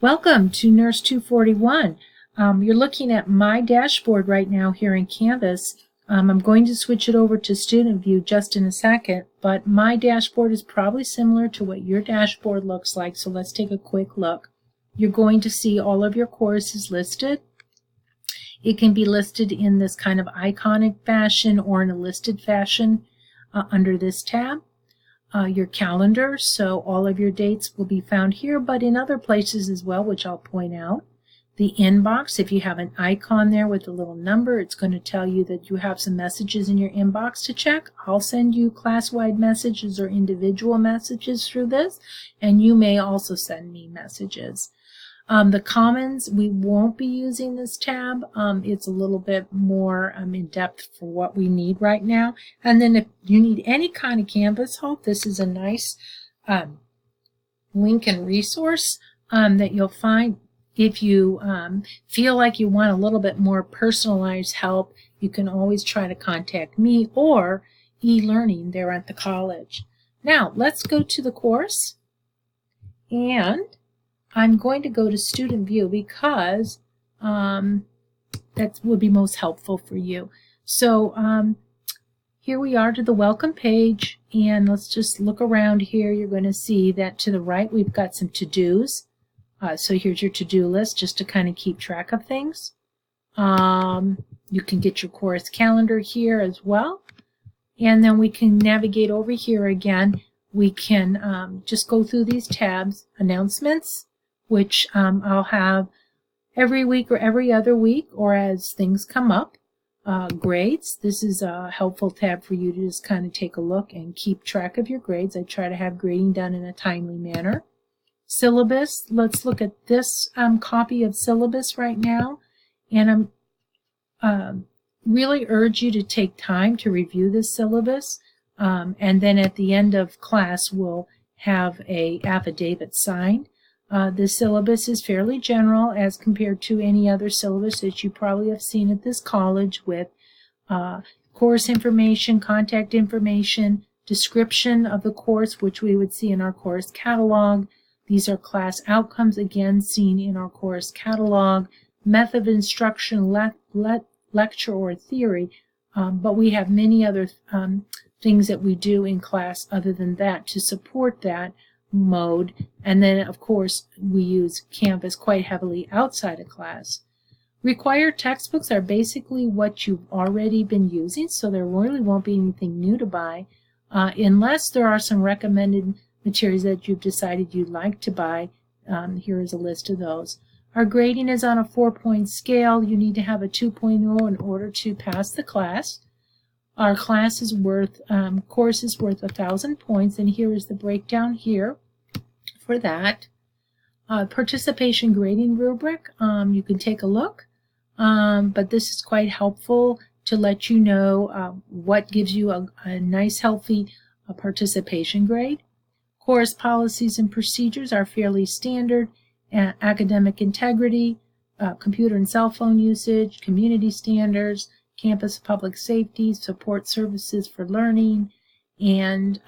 Welcome to Nurse 241. You're looking at my dashboard right now here in Canvas. I'm going to switch it over to Student View just in a second, but my dashboard is probably similar to what your dashboard looks like, so let's take a quick look. You're going to see all of your courses listed. It can be listed in this kind of iconic fashion or in a listed fashion under this tab. Your calendar, so all of your dates will be found here, but in other places as well, which I'll point out. The inbox, if you have an icon there with a little number, it's going to tell you that you have some messages in your inbox to check. I'll send you class-wide messages or individual messages through this, and you may also send me messages. The Commons, we won't be using this tab. It's a little bit more in depth for what we need right now. And then if you need any kind of Canvas help, this is a nice link and resource that you'll find. If you feel like you want a little bit more personalized help, you can always try to contact me or e-learning there at the college. Now, let's go to the course, and I'm going to go to Student View because that would be most helpful for you. So here we are to the welcome page, and let's just look around here. You're going to see that to the right we've got some to-dos. So here's your to-do list just to kind of keep track of things. You can get your course calendar here as well. And then we can navigate over here again. We can just go through these tabs. Announcements, which I'll have every week or every other week or as things come up. Grades, this is a helpful tab for you to just kind of take a look and keep track of your grades. I try to have grading done in a timely manner. Syllabus, let's look at this copy of syllabus right now, and I'm really urge you to take time to review this syllabus, and then at the end of class we'll have a affidavit signed. The syllabus is fairly general as compared to any other syllabus that you probably have seen at this college, with course information, contact information, description of the course, which we would see in our course catalog. These are class outcomes, again seen in our course catalog, method of instruction, lecture or theory, but we have many other things that we do in class other than that to support that mode. And then of course we use Canvas quite heavily outside of class. Required textbooks are basically what you've already been using, so there really won't be anything new to buy unless there are some recommended materials that you've decided you'd like to buy. Here is a list of those. Our grading is on a 4-point scale. You need to have a 2.0 in order to pass the class. Our class is worth, course is worth 1,000 points, and here is the breakdown here for that. Participation grading rubric, you can take a look, but this is quite helpful to let you know what gives you a nice, healthy participation grade. Course policies and procedures are fairly standard. Academic integrity, computer and cell phone usage, community standards, campus public safety, support services for learning, and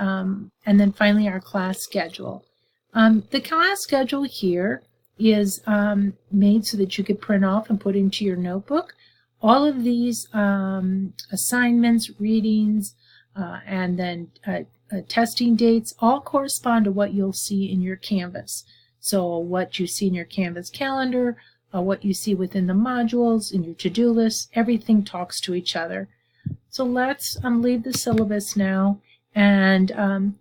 then finally our class schedule. The class schedule here is made so that you could print off and put into your notebook. All of these assignments, readings, and then testing dates all correspond to what you'll see in your Canvas. So what you see in your Canvas calendar, what you see within the modules, in your to-do list, everything talks to each other. So let's leave the syllabus now, and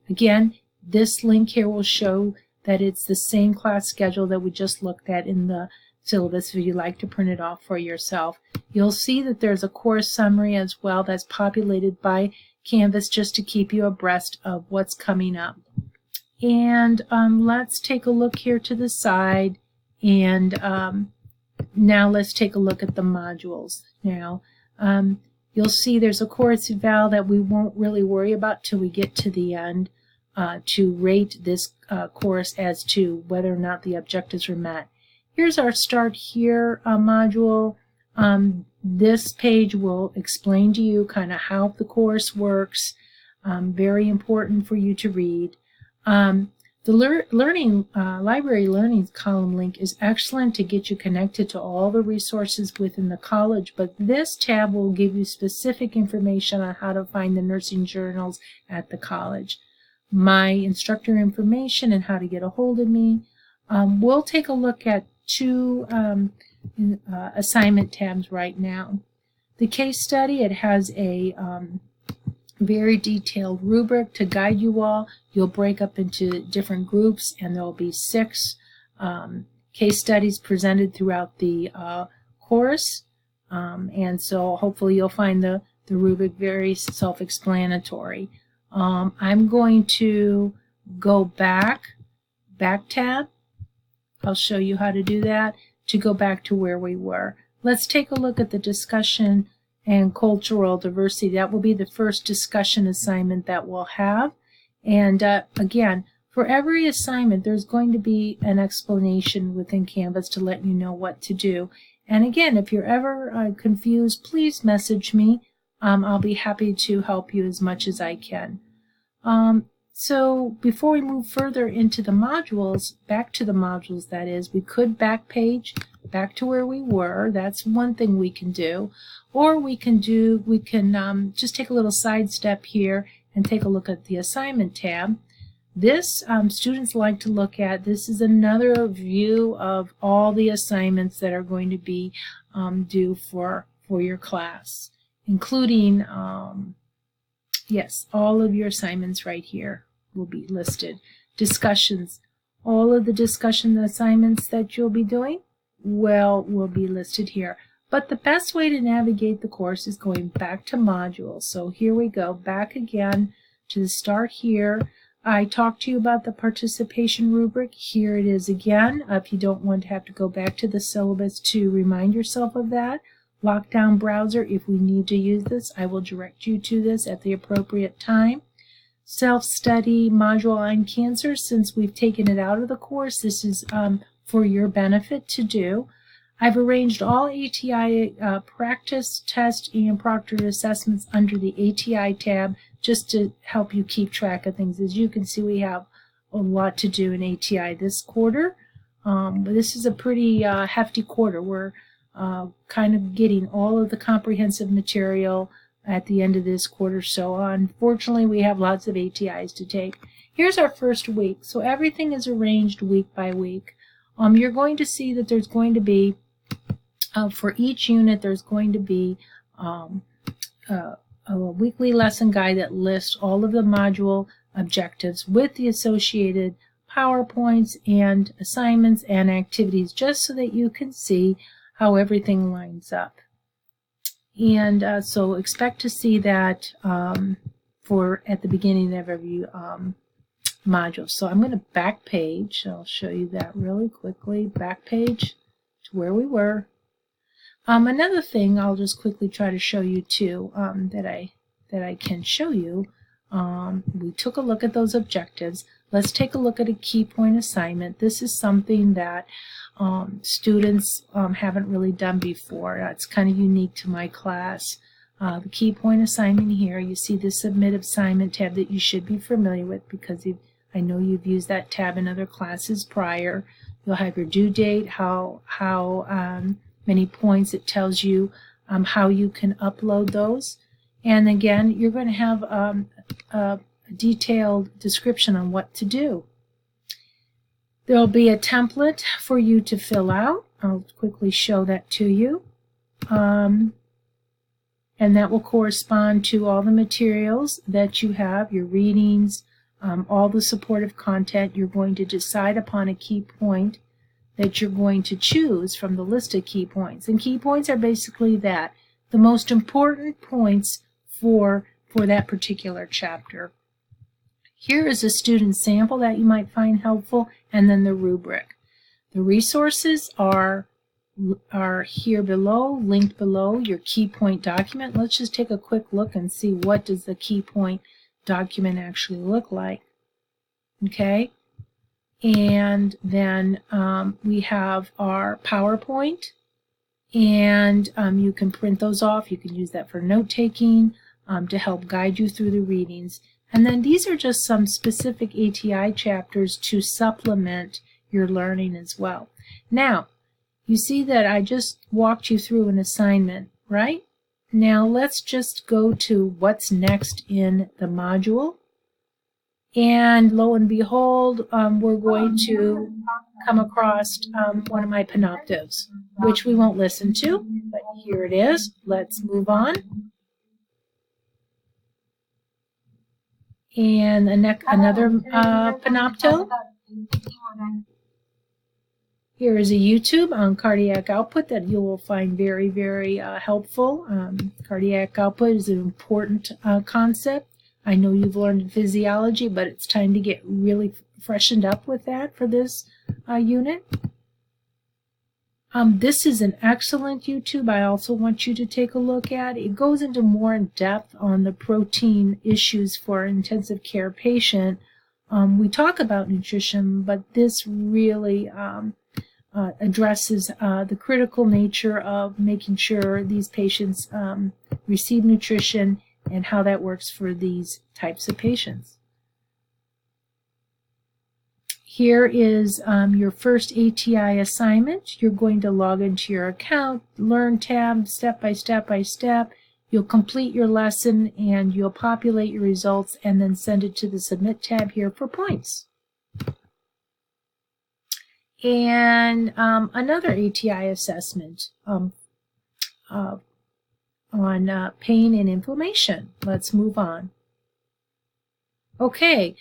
again, this link here will show that it's the same class schedule that we just looked at in the syllabus if you'd like to print it off for yourself. You'll see that there's a course summary as well that's populated by Canvas just to keep you abreast of what's coming up. And let's take a look here to the side, and now let's take a look at the modules. Now you'll see there's a course eval that we won't really worry about till we get to the end to rate this course as to whether or not the objectives were met. Here's our Start Here module. This page will explain to you kind of how the course works. Very important for you to read. The library learning column link is excellent to get you connected to all the resources within the college, but this tab will give you specific information on how to find the nursing journals at the college. My instructor information and how to get a hold of me. We'll take a look at two assignment tabs right now. The case study, it has a very detailed rubric to guide you all. You'll break up into different groups, and there will be 6 case studies presented throughout the course. And so hopefully you'll find the rubric very self-explanatory. I'm going to go back tab. I'll show you how to do that to go back to where we were. Let's take a look at the discussion and cultural diversity. That will be the first discussion assignment that we'll have. And again, for every assignment, there's going to be an explanation within Canvas to let you know what to do. And again, if you're ever confused, please message me. I'll be happy to help you as much as I can. So before we move further into the modules, back to the modules that is, we could back page back to where we were. That's one thing we can do. Or we can just take a little sidestep here and take a look at the assignment tab. This students like to look at. This is another view of all the assignments that are going to be due for your class, including yes, all of your assignments right here will be listed. Discussions, all of the discussion assignments that you'll be doing will be listed here. But the best way to navigate the course is going back to modules. So here we go, back again to the start here. I talked to you about the participation rubric. Here it is again. If you don't want to have to go back to the syllabus to remind yourself of that, Lockdown browser, if we need to use this, I will direct you to this at the appropriate time. Self-study module on cancer, since we've taken it out of the course, this is for your benefit to do. I've arranged all ATI practice, test, and proctored assessments under the ATI tab just to help you keep track of things. As you can see, we have a lot to do in ATI this quarter. But this is a pretty hefty quarter. We're kind of getting all of the comprehensive material at the end of this quarter. So unfortunately, we have lots of ATIs to take. Here's our first week. So everything is arranged week by week. You're going to see that there's going to be, for each unit, there's going to be a weekly lesson guide that lists all of the module objectives with the associated PowerPoints and assignments and activities, just so that you can see how everything lines up. And so expect to see that at the beginning of every module. So I'm going to back page. I'll show you that really quickly. Back page to where we were. Another thing I'll just quickly try to show you too that I can show you. We took a look at those objectives. Let's take a look at a key point assignment. This is something that students haven't really done before. It's kind of unique to my class. The key point assignment here, you see the Submit Assignment tab that you should be familiar with because I know you've used that tab in other classes prior. You'll have your due date, how many points. It tells you how you can upload those. And again, you're going to have a detailed description on what to do. There'll be a template for you to fill out. I'll quickly show that to you. And that will correspond to all the materials that you have, your readings, all the supportive content. You're going to decide upon a key point that you're going to choose from the list of key points. And key points are basically that, the most important points for that particular chapter. Here is a student sample that you might find helpful, and then the rubric. The resources are here below, linked below your key point document. Let's just take a quick look and see what does the key point document actually look like. Okay, and then we have our PowerPoint, and you can print those off. You can use that for note-taking to help guide you through the readings. And then these are just some specific ATI chapters to supplement your learning as well. Now, you see that I just walked you through an assignment, right? Now let's just go to what's next in the module. And lo and behold, we're going to come across one of my panoptives, which we won't listen to, but here it is. Let's move on. And another panopto. Here is a YouTube on cardiac output that you will find very, very helpful. Cardiac output is an important concept. I know you've learned in physiology, but it's time to get really freshened up with that for this unit. This is an excellent YouTube I also want you to take a look at. It goes into more in depth on the protein issues for an intensive care patient. We talk about nutrition, but this really addresses the critical nature of making sure these patients receive nutrition and how that works for these types of patients. Here is your first ATI assignment. You're going to log into your account, Learn tab, step by step by step. You'll complete your lesson and you'll populate your results and then send it to the Submit tab here for points. And another ATI assessment on pain and inflammation. Let's move on. Okay,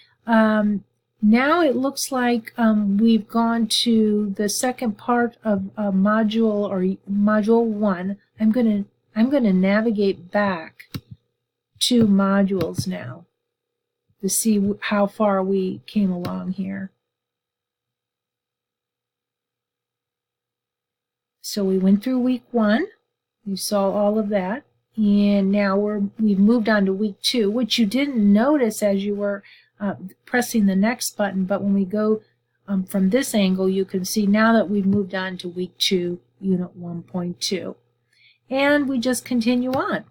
now it looks like we've gone to the second part of module 1. I'm gonna navigate back 2 modules now to see how far we came along here. So we went through week 1. You saw all of that, and now we've moved on to week 2, which you didn't notice as you were pressing the next button, but when we go from this angle, you can see now that we've moved on to week 2, unit 1.2. And we just continue on.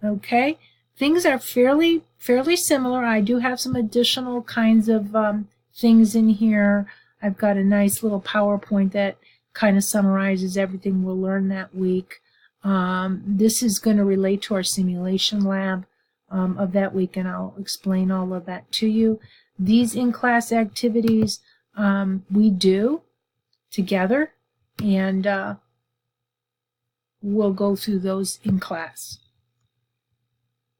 Okay, things are fairly similar. I do have some additional kinds of things in here. I've got a nice little PowerPoint that kind of summarizes everything we'll learn that week. This is going to relate to our simulation lab of that week, and I'll explain all of that to you. These in-class activities we do together, and we'll go through those in class.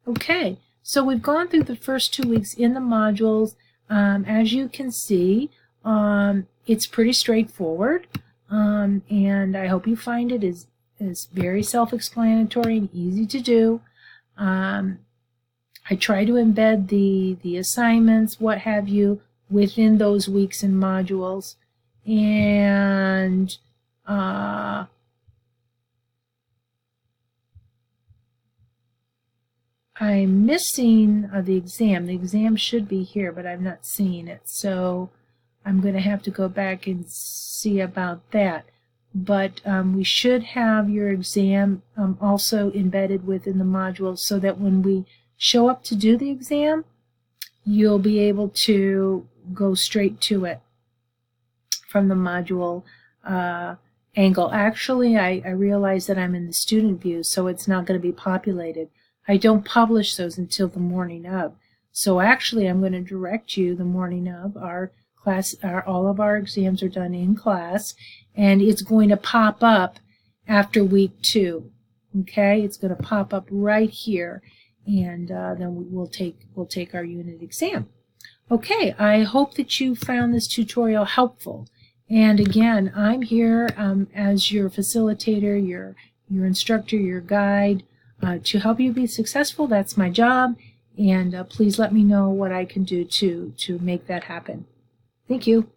Okay, so we've gone through the first 2 weeks in the modules. As you can see, it's pretty straightforward, and I hope you find it is very self-explanatory and easy to do. I try to embed the assignments, what have you, within those weeks and modules. And I'm missing the exam. The exam should be here, but I'm not seeing it. So I'm going to have to go back and see about that. But we should have your exam also embedded within the module so that when we show up to do the exam, you'll be able to go straight to it from the module angle. Actually, I realize that I'm in the student view, so it's not going to be populated. I don't publish those until the morning of. So actually, I'm going to direct you the morning of. Our class, all of our exams are done in class, and it's going to pop up after week 2. Okay, it's going to pop up right here, and then we'll take our unit exam. Okay, I hope that you found this tutorial helpful. And again, I'm here as your facilitator, your instructor, your guide, to help you be successful. That's my job, and please let me know what I can do to make that happen. Thank you.